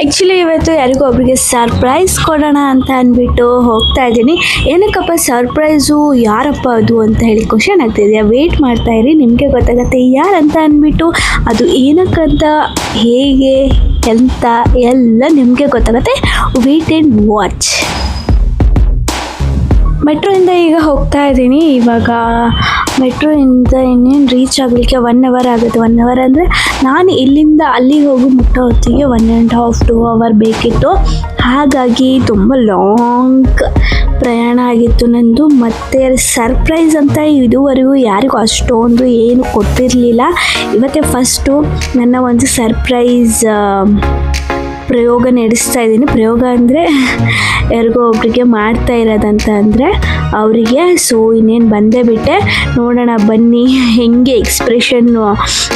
Actually ಇವತ್ತು ಯಾರಿಗೂ ಒಬ್ಬರಿಗೆ ಸರ್ಪ್ರೈಸ್ ಕೊಡೋಣ ಅಂತ ಅಂದ್ಬಿಟ್ಟು ಹೋಗ್ತಾ ಇದ್ದೀನಿ. ಏನಕ್ಕಪ್ಪ ಸರ್ಪ್ರೈಸು, ಯಾರಪ್ಪ ಅದು ಅಂತ ಹೇಳಿ ಕ್ವಶನ್ ಆಗ್ತಿದೆಯಾ? ವೆಯ್ಟ್ ಮಾಡ್ತಾ ಇರಿ, ನಿಮಗೆ ಗೊತ್ತಾಗತ್ತೆ ಯಾರಂತ ಅಂದ್ಬಿಟ್ಟು, ಅದು ಏನಕ್ಕಂತ, ಹೇಗೆ, ಎಂತ ಎಲ್ಲ ನಿಮಗೆ ಗೊತ್ತಾಗತ್ತೆ. Wait and watch. ಮೆಟ್ರೋಯಿಂದ ಈಗ ಹೋಗ್ತಾ ಇದ್ದೀನಿ. ಇವಾಗ ಮೆಟ್ರೋಯಿಂದ ಇನ್ನೇನು ರೀಚ್ ಆಗಲಿಕ್ಕೆ 1 hour ಆಗುತ್ತೆ. 1 hour ಅಂದರೆ ನಾನು ಇಲ್ಲಿಂದ ಅಲ್ಲಿಗೆ ಹೋಗಿ ಮುಟ್ಟೋ ಹೊತ್ತಿಗೆ 1.5 to 2 hour ಬೇಕಿತ್ತು. ಹಾಗಾಗಿ ತುಂಬ ಲಾಂಗ್ ಪ್ರಯಾಣ ಆಗಿತ್ತು ನಂದು. ಮತ್ತು ಸರ್ಪ್ರೈಸ್ ಅಂತ ಇದುವರೆಗೂ ಯಾರಿಗೂ ಅಷ್ಟೊಂದು ಏನು ಕೊಟ್ಟಿರಲಿಲ್ಲ. ಇವತ್ತೇ ಫಸ್ಟು ನನ್ನ ಒಂದು ಸರ್ಪ್ರೈಸ್ ಪ್ರಯೋಗ ನಡೆಸ್ತಾ ಇದ್ದೀನಿ. ಪ್ರಯೋಗ ಅಂದರೆ ಯಾರಿಗೋ ಒಬ್ಬರಿಗೆ ಮಾಡ್ತಾ ಇರೋದಂತ ಅಂದರೆ ಅವರಿಗೆ. ಸೊ ಇನ್ನೇನು ಬಂದೇ ಬಿಟ್ಟೆ, ನೋಡೋಣ ಬನ್ನಿ ಹೆಂಗೆ ಎಕ್ಸ್ಪ್ರೆಷನ್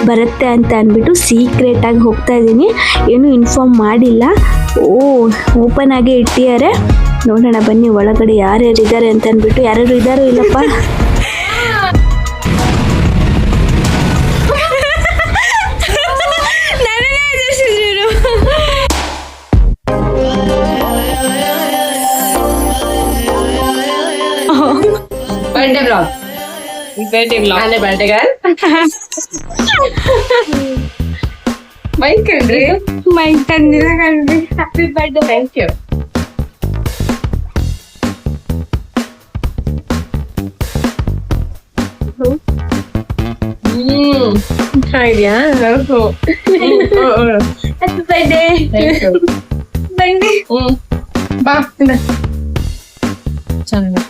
ಬರುತ್ತೆ ಅಂತ ಅಂದ್ಬಿಟ್ಟು ಸೀಕ್ರೆಟಾಗಿ ಹೋಗ್ತಾ ಇದ್ದೀನಿ. ಏನೂ ಇನ್ಫಾರ್ಮ್ ಮಾಡಿಲ್ಲ. ಓಪನ್ ಆಗಿ ಇಟ್ಟಿದ್ದಾರೆ. ನೋಡೋಣ ಬನ್ನಿ ಒಳಗಡೆ ಯಾರ್ಯಾರು ಇದ್ದಾರೆ ಅಂತ ಅಂದ್ಬಿಟ್ಟು. ಯಾರ್ಯಾರು ಇದ್ದಾರೋ ಇಲ್ಲಪ್ಪ. बर्थडे ब्लॉग आने बर्थडे गर्ल माइक कंड्री माइक ತಂದಿರ ಕಂಡ್ರಿ. Happy birthday. Thank you. ಹಾಯ್ಯಾ ಹೌದು. Happy birthday. Thank you. Birthday ಬಾ ಚೆನ್ನಾಗಿ.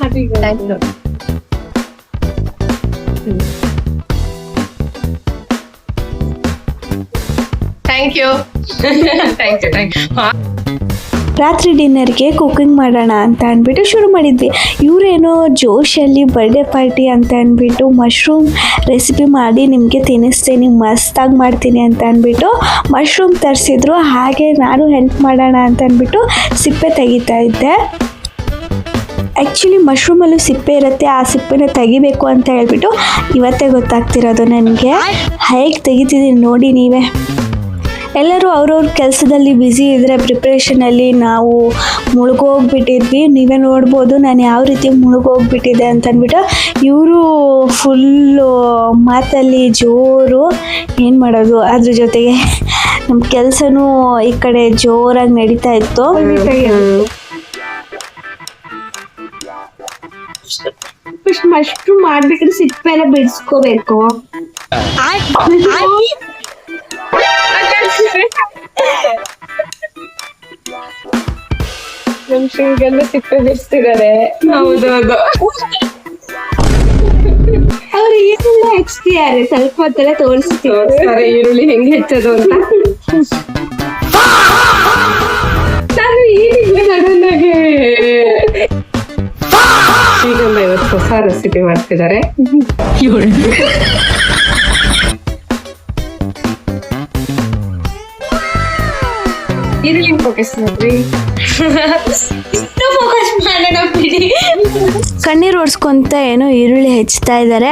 Happy birthday. Thank you. Thank you. Thank you. ರಾತ್ರಿ ಡಿನ್ನರ್ಗೆ ಕುಕಿಂಗ್ ಮಾಡೋಣ ಅಂತ ಅಂದ್ಬಿಟ್ಟು ಶುರು ಮಾಡಿದ್ವಿ. ಇವರೇನೋ ಜೋಶಲ್ಲಿ ಬರ್ಡೇ ಪಾರ್ಟಿ ಅಂತ ಅಂದ್ಬಿಟ್ಟು ಮಶ್ರೂಮ್ ರೆಸಿಪಿ ಮಾಡಿ ನಿಮಗೆ ತಿನ್ನಿಸ್ತೀನಿ, ಮಸ್ತಾಗಿ ಮಾಡ್ತೀನಿ ಅಂತ ಅಂದ್ಬಿಟ್ಟು ಮಶ್ರೂಮ್ ತರಿಸಿದ್ರು. ಹಾಗೆ ನಾನು ಹೆಲ್ಪ್ ಮಾಡೋಣ ಅಂತ ಅಂದ್ಬಿಟ್ಟು ಸಿಪ್ಪೆ ತೆಗಿತಾ ಇದ್ದೆ. ಆ್ಯಕ್ಚುಲಿ ಮಶ್ರೂಮಲ್ಲೂ ಸಿಪ್ಪೆ ಇರುತ್ತೆ, ಆ ಸಿಪ್ಪೆನ ತೆಗಿಬೇಕು ಅಂತ ಹೇಳ್ಬಿಟ್ಟು ಇವತ್ತೇ ಗೊತ್ತಾಗ್ತಿರೋದು ನನಗೆ. ಹೇಗೆ ತೆಗಿತಿದ್ದೀನಿ ನೋಡಿ ನೀವೇ. ಎಲ್ಲರೂ ಅವ್ರವ್ರ ಕೆಲಸದಲ್ಲಿ ಬ್ಯುಸಿ ಇದ್ದರೆ ಪ್ರಿಪ್ರೇಷನಲ್ಲಿ ನಾವು ಮುಳುಗೋಗ್ಬಿಟ್ಟಿದ್ವಿ. ನೀವೇ ನೋಡ್ಬೋದು ನಾನು ಯಾವ ರೀತಿ ಮುಳುಗೋಗ್ಬಿಟ್ಟಿದೆ ಅಂತ ಅಂದ್ಬಿಟ್ಟು. ಇವರು ಫುಲ್ಲು ಮಾತಲ್ಲಿ ಜೋರು. ಏನು ಮಾಡೋದು, ಅದ್ರ ಜೊತೆಗೆ ನಮ್ಮ ಕೆಲಸನೂ ಈ ಕಡೆ ಜೋರಾಗಿ ನಡೀತಾ ಇತ್ತು. ಮಶ್ರೂಮ್ ಮಾಡ್ಬೇಕಾದ್ರೆ ಸಿಪ್ಪೆ ಎಲ್ಲ ಬಿಡಿಸ್ಕೋಬೇಕು. ನಮ್ ಶ್ರೀಗೆಲ್ಲ ಸಿಪ್ಪೆ ಬಿಡಿಸ್ತಿದ್ದಾರೆ. ಹೌದೌದು. ಅವ್ರು ಏನೆಲ್ಲ ಹಚ್ತಿದ್ದಾರೆ, ಸ್ವಲ್ಪ ಹೊತ್ತಲ್ಲೇ ತೋರಿಸ್ತಾರೆ ಈರುಳ್ಳಿ ಹೆಂಗೆ ಹೆಚ್ಚೋದು ಅಂತ. ನಾನು ಏನಿಲ್ಲ ಸಡನ್ನಾಗಿ ಶ್ರೀಗಂಧ ಇವತ್ತು ಹೊಸ ರೆಸಿಪಿ ಮಾಡ್ತಿದ್ದಾರೆ. ಈರುಳ್ಳಿ ಫೋಕಸ್ ಮಾಡ್ರಿ. ಕಣ್ಣೀರು ಓಡಿಸ್ಕೊಂತ ಏನೋ ಈರುಳ್ಳಿ ಹೆಚ್ಚುತ್ತಾ ಇದ್ದಾರೆ.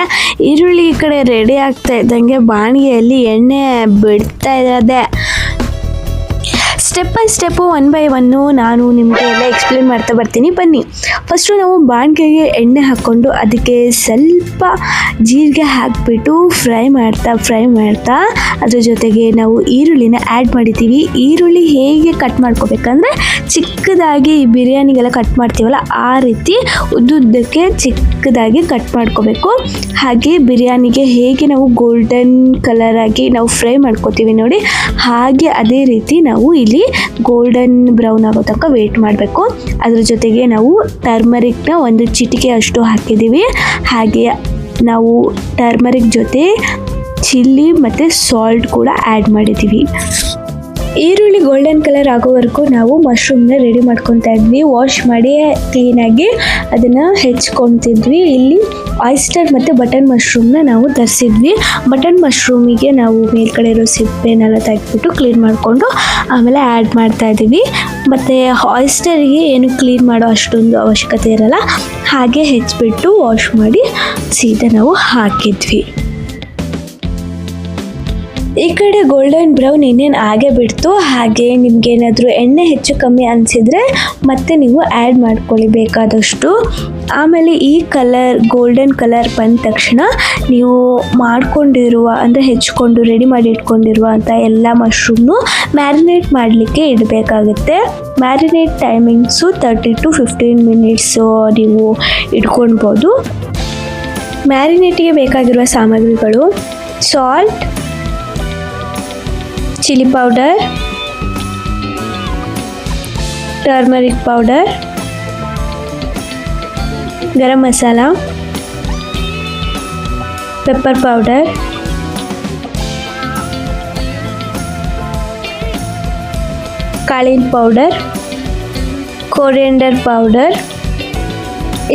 ಈರುಳ್ಳಿ ಈ ಕಡೆ ರೆಡಿ ಆಗ್ತಾ ಇದ್ದಂಗೆ ಬಾಣಿಗೆಯಲ್ಲಿ ಎಣ್ಣೆ ಬಿಡ್ತಾ ಇರೋದೆ. ಸ್ಟೆಪ್ ಬೈ ಸ್ಟೆಪ್ಪು 1 by 1 ನಾನು ನಿಮಗೆ ಎಲ್ಲ ಎಕ್ಸ್ಪ್ಲೇನ್ ಮಾಡ್ತಾ ಬರ್ತೀನಿ ಬನ್ನಿ. ಫಸ್ಟು ನಾವು ಬಾಣಲೆಗೆ ಎಣ್ಣೆ ಹಾಕ್ಕೊಂಡು ಅದಕ್ಕೆ ಸ್ವಲ್ಪ ಜೀರಿಗೆ ಹಾಕಿಬಿಟ್ಟು ಫ್ರೈ ಮಾಡ್ತಾ ಅದ್ರ ಜೊತೆಗೆ ನಾವು ಈರುಳ್ಳಿನ ಆ್ಯಡ್ ಮಾಡಿದ್ದೀವಿ. ಈರುಳ್ಳಿ ಹೇಗೆ ಕಟ್ ಮಾಡ್ಕೋಬೇಕಂದ್ರೆ ಚಿಕ್ಕದಾಗಿ ಬಿರಿಯಾನಿಗೆಲ್ಲ ಕಟ್ ಮಾಡ್ತೀವಲ್ಲ ಆ ರೀತಿ ಉದ್ದುದ್ದಕ್ಕೆ ಚಿಕ್ಕದಾಗಿ ಕಟ್ ಮಾಡ್ಕೋಬೇಕು. ಹಾಗೆ ಬಿರಿಯಾನಿಗೆ ಹೇಗೆ ನಾವು ಗೋಲ್ಡನ್ ಕಲರ್ ಆಗಿ ನಾವು ಫ್ರೈ ಮಾಡ್ಕೋತೀವಿ ನೋಡಿ, ಹಾಗೆ ಅದೇ ರೀತಿ ನಾವು ಇಲ್ಲಿ ಗೋಲ್ಡನ್ ಬ್ರೌನ್ ಆಗೋ ತನಕ ವೇಟ್ ಮಾಡಬೇಕು. ಅದ್ರ ಜೊತೆಗೆ ನಾವು ಟರ್ಮರಿಕ್ನ 1 ಚಿಟಿಕೆ ಅಷ್ಟು ಹಾಕಿದ್ದೀವಿ. ಹಾಗೆ ನಾವು ಟರ್ಮರಿಕ್ ಜೊತೆ ಚಿಲ್ಲಿ ಮತ್ತು ಸಾಲ್ಟ್ ಕೂಡ ಆ್ಯಡ್ ಮಾಡಿದ್ದೀವಿ. ಈರುಳ್ಳಿ ಗೋಲ್ಡನ್ ಕಲರ್ ಆಗೋವರೆಗೂ ನಾವು ಮಶ್ರೂಮ್ನ ರೆಡಿ ಮಾಡ್ಕೊತಾ ಇದ್ವಿ. ವಾಶ್ ಮಾಡಿ ಕ್ಲೀನಾಗಿ ಅದನ್ನು ಹೆಚ್ಕೊತಿದ್ವಿ. ಇಲ್ಲಿ ಆಯಿಸ್ಟರ್ ಮತ್ತು ಬಟನ್ ಮಶ್ರೂಮ್ನ ನಾವು ತರಿಸಿದ್ವಿ. ಬಟನ್ ಮಶ್ರೂಮಿಗೆ ನಾವು ಮೇಲ್ಗಡೆ ಇರೋ ಸಿಪ್ಪೆನೆಲ್ಲ ತೆಗೆದ್ಬಿಟ್ಟು ಕ್ಲೀನ್ ಮಾಡಿಕೊಂಡು ಆಮೇಲೆ ಆ್ಯಡ್ ಮಾಡ್ತಾ ಇದ್ದೀವಿ. ಮತ್ತು ಆಯಿಸ್ಟರಿಗೆ ಏನು ಕ್ಲೀನ್ ಮಾಡೋ ಅಷ್ಟೊಂದು ಅವಶ್ಯಕತೆ ಇರಲ್ಲ, ಹಾಗೆ ಹೆಚ್ಚಿಬಿಟ್ಟು ವಾಶ್ ಮಾಡಿ ಸೀದಾ ನಾವು ಹಾಕಿದ್ವಿ. ಈ ಕಡೆ ಗೋಲ್ಡನ್ ಬ್ರೌನ್ ಇನ್ನೇನು ಆಗೇ ಬಿಡ್ತು. ಹಾಗೆ ನಿಮಗೇನಾದರೂ ಎಣ್ಣೆ ಹೆಚ್ಚು ಕಮ್ಮಿ ಅನಿಸಿದರೆ ಮತ್ತೆ ನೀವು ಆ್ಯಡ್ ಮಾಡ್ಕೊಳ್ಳಿ ಬೇಕಾದಷ್ಟು. ಆಮೇಲೆ ಈ ಕಲರ್ ಗೋಲ್ಡನ್ ಕಲರ್ ಬಂದ ತಕ್ಷಣ ನೀವು ಮಾಡ್ಕೊಂಡಿರುವ ಅಂದರೆ ಹೆಚ್ಕೊಂಡು ರೆಡಿ ಮಾಡಿ ಇಟ್ಕೊಂಡಿರುವಂಥ ಎಲ್ಲ ಮಶ್ರೂಮ್ನು ಮ್ಯಾರಿನೇಟ್ ಮಾಡಲಿಕ್ಕೆ ಇಡಬೇಕಾಗುತ್ತೆ. ಮ್ಯಾರಿನೇಟ್ ಟೈಮಿಂಗ್ಸು 30 to 15 ಮಿನಿಟ್ಸು ನೀವು ಇಟ್ಕೊಳ್ಬೋದು. ಮ್ಯಾರಿನೇಟಿಗೆ ಬೇಕಾಗಿರುವ ಸಾಮಗ್ರಿಗಳು: salt, chilli powder, turmeric powder, garam masala, pepper powder, ಕಾಳಿನ ಪೌಡರ್, ಕೊರಿಯಂಡರ್ ಪೌಡರ್.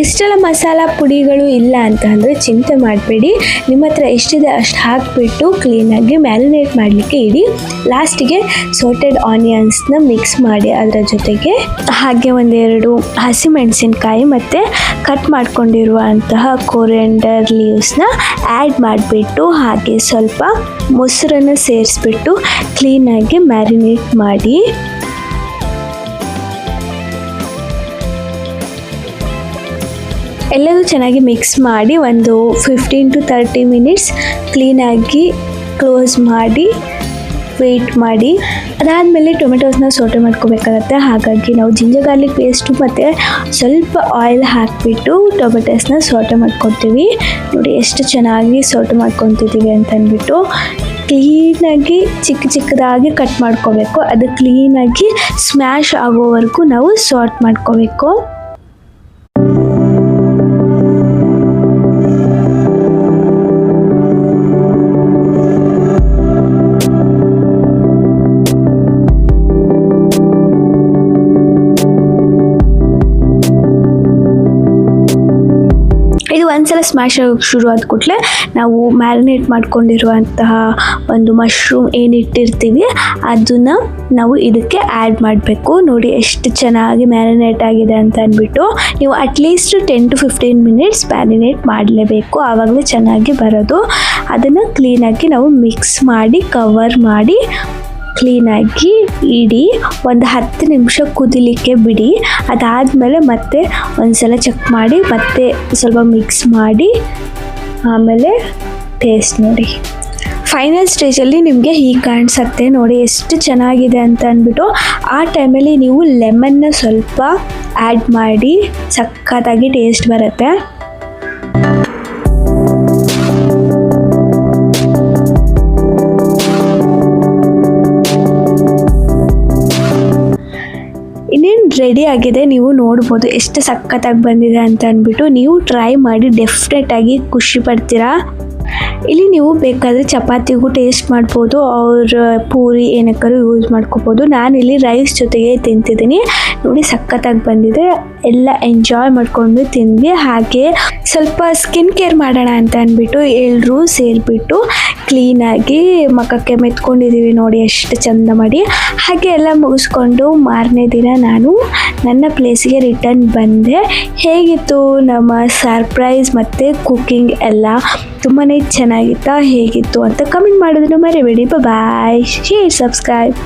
ಇಷ್ಟೆಲ್ಲ ಮಸಾಲ ಪುಡಿಗಳು ಇಲ್ಲ ಅಂತ ಅಂದರೆ ಚಿಂತೆ ಮಾಡಬೇಡಿ, ನಿಮ್ಮ ಹತ್ರ ಎಷ್ಟಿದೆ ಅಷ್ಟು ಹಾಕಿಬಿಟ್ಟು ಕ್ಲೀನಾಗಿ ಮ್ಯಾರಿನೇಟ್ ಮಾಡಲಿಕ್ಕೆ ಇಡಿ. ಲಾಸ್ಟಿಗೆ ಸೋಟೆಡ್ ಆನಿಯನ್ಸ್ನ ಮಿಕ್ಸ್ ಮಾಡಿ ಅದರ ಜೊತೆಗೆ ಹಾಗೆ ಒಂದೆರಡು ಹಸಿಮೆಣಸಿನ್ಕಾಯಿ ಮತ್ತು ಕಟ್ ಮಾಡ್ಕೊಂಡಿರುವಂತಹ ಕೊರಿಯಂಡರ್ ಲೀವ್ಸ್ನ ಆ್ಯಡ್ ಮಾಡಿಬಿಟ್ಟು ಹಾಗೆ ಸ್ವಲ್ಪ ಮೊಸರನ್ನು ಸೇರಿಸ್ಬಿಟ್ಟು ಕ್ಲೀನಾಗಿ ಮ್ಯಾರಿನೇಟ್ ಮಾಡಿ. ಎಲ್ಲವೂ ಚೆನ್ನಾಗಿ ಮಿಕ್ಸ್ ಮಾಡಿ ಒಂದು 15 to 30 ಮಿನಿಟ್ಸ್ ಕ್ಲೀನಾಗಿ ಕ್ಲೋಸ್ ಮಾಡಿ ವೆಯ್ಟ್ ಮಾಡಿ. ಅದಾದಮೇಲೆ ಟೊಮೆಟೋಸ್ನ ಸೋಟೆ ಮಾಡ್ಕೋಬೇಕಾಗತ್ತೆ. ಹಾಗಾಗಿ ನಾವು ಜಿಂಜರ್ ಗಾರ್ಲಿಕ್ ಪೇಸ್ಟು ಮತ್ತು ಸ್ವಲ್ಪ ಆಯಿಲ್ ಹಾಕಿಬಿಟ್ಟು ಟೊಮೆಟೋಸ್ನ ಸೋಟೆ ಮಾಡ್ಕೊತೀವಿ. ನೋಡಿ ಎಷ್ಟು ಚೆನ್ನಾಗಿ ಸೋಟೆ ಮಾಡ್ಕೊತಿದ್ದೀವಿ ಅಂತ ಅಂದ್ಬಿಟ್ಟು ಕ್ಲೀನಾಗಿ ಚಿಕ್ಕದಾಗಿ ಕಟ್ ಮಾಡ್ಕೋಬೇಕು. ಅದು ಕ್ಲೀನಾಗಿ ಸ್ಮ್ಯಾಶ್ ಆಗೋವರೆಗೂ ನಾವು ಸಾರ್ಟ್ ಮಾಡ್ಕೋಬೇಕು. ಇದು ಒಂದ್ಸಲ ಸ್ಮ್ಯಾಶ್ ಆಗೋಕ್ಕೆ ಶುರು ಆದ ಕೂಡಲೇ ನಾವು ಮ್ಯಾರಿನೇಟ್ ಮಾಡ್ಕೊಂಡಿರುವಂತಹ ಒಂದು ಮಶ್ರೂಮ್ ಏನಿಟ್ಟಿರ್ತೀವಿ ಅದನ್ನು ನಾವು ಇದಕ್ಕೆ ಆ್ಯಡ್ ಮಾಡಬೇಕು. ನೋಡಿ ಎಷ್ಟು ಚೆನ್ನಾಗಿ ಮ್ಯಾರಿನೇಟ್ ಆಗಿದೆ ಅಂತ ಅಂದ್ಬಿಟ್ಟು ನೀವು ಅಟ್ಲೀಸ್ಟ್ 10 to 15 ಮಿನಿಟ್ಸ್ ಮ್ಯಾರಿನೇಟ್ ಮಾಡಲೇಬೇಕು, ಆವಾಗಲೇ ಚೆನ್ನಾಗಿ ಬರೋದು. ಅದನ್ನು ಕ್ಲೀನಾಗಿ ನಾವು ಮಿಕ್ಸ್ ಮಾಡಿ ಕವರ್ ಮಾಡಿ ಕ್ಲೀನಾಗಿ ಇಡಿ. ಒಂದು 10 ನಿಮಿಷ ಕುದಿಲಿಕ್ಕೆ ಬಿಡಿ. ಅದಾದಮೇಲೆ ಮತ್ತೆ ಒಂದ್ಸಲ ಚೆಕ್ ಮಾಡಿ ಮತ್ತೆ ಸ್ವಲ್ಪ ಮಿಕ್ಸ್ ಮಾಡಿ ಆಮೇಲೆ ಟೇಸ್ಟ್ ನೋಡಿ. ಫೈನಲ್ ಸ್ಟೇಜಲ್ಲಿ ನಿಮಗೆ ಹೀಗೆ ಕಾಣಿಸುತ್ತೆ ನೋಡಿ ಎಷ್ಟು ಚೆನ್ನಾಗಿದೆ ಅಂತ ಅಂದ್ಬಿಟ್ಟು. ಆ ಟೈಮಲ್ಲಿ ನೀವು ಲೆಮನ್ನ ಸ್ವಲ್ಪ ಆ್ಯಡ್ ಮಾಡಿ ಸಖತ್ತಾಗಿ ಟೇಸ್ಟ್ ಬರುತ್ತೆ. ಇನ್ನೇನು ರೆಡಿ ಆಗಿದೆ, ನೀವು ನೋಡ್ಬೋದು ಎಷ್ಟು ಸಖತ್ತಾಗಿ ಬಂದಿದೆ ಅಂತ ಅಂದ್ಬಿಟ್ಟು. ನೀವು ಟ್ರೈ ಮಾಡಿ ಡೆಫಿನೆಟಾಗಿ ಖುಷಿ ಪಡ್ತೀರಾ. ಇಲ್ಲಿ ನೀವು ಬೇಕಾದರೆ ಚಪಾತಿಗೂ ಟೇಸ್ಟ್ ಮಾಡ್ಬೋದು, ಅವ್ರ ಪೂರಿ ಏನಕ್ಕಾದ್ರೂ ಯೂಸ್ ಮಾಡ್ಕೋಬೋದು. ನಾನಿಲ್ಲಿ ರೈಸ್ ಜೊತೆಗೆ ತಿಂತಿದ್ದೀನಿ. ನೋಡಿ ಸಖತ್ತಾಗಿ ಬಂದಿದೆ, ಎಲ್ಲ ಎಂಜಾಯ್ ಮಾಡ್ಕೊಂಡು ತಿಂದ್ವಿ. ಹಾಗೆ ಸ್ವಲ್ಪ ಸ್ಕಿನ್ ಕೇರ್ ಮಾಡೋಣ ಅಂತ ಅಂದ್ಬಿಟ್ಟು ಎಲ್ಲರೂ ಸೇರಿಬಿಟ್ಟು ಕ್ಲೀನಾಗಿ ಮುಖಕ್ಕೆ ಮೆತ್ಕೊಂಡಿದ್ದೀವಿ ನೋಡಿ ಎಷ್ಟು ಚಂದ ಮಾಡಿ. ಹಾಗೆ ಎಲ್ಲ ಮುಗಿಸ್ಕೊಂಡು ಮಾರನೇ ದಿನ ನಾನು ನನ್ನ ಪ್ಲೇಸಿಗೆ ರಿಟರ್ನ್ ಬಂದೆ. ಹೇಗಿತ್ತು ನಮ್ಮ ಸರ್ಪ್ರೈಸ್ ಮತ್ತು ಕುಕ್ಕಿಂಗ್ ಎಲ್ಲ? ತುಂಬಾ ಚೆನ್ನಾಗಿತ್ತಾ? ಹೇಗಿತ್ತು ಅಂತ ಕಮೆಂಟ್ ಮಾಡೋದನ್ನು ಮರಿಬೇಡಿ. ಬಾಯ್, ಶೇರ್, ಸಬ್ಸ್ಕ್ರೈಬ್.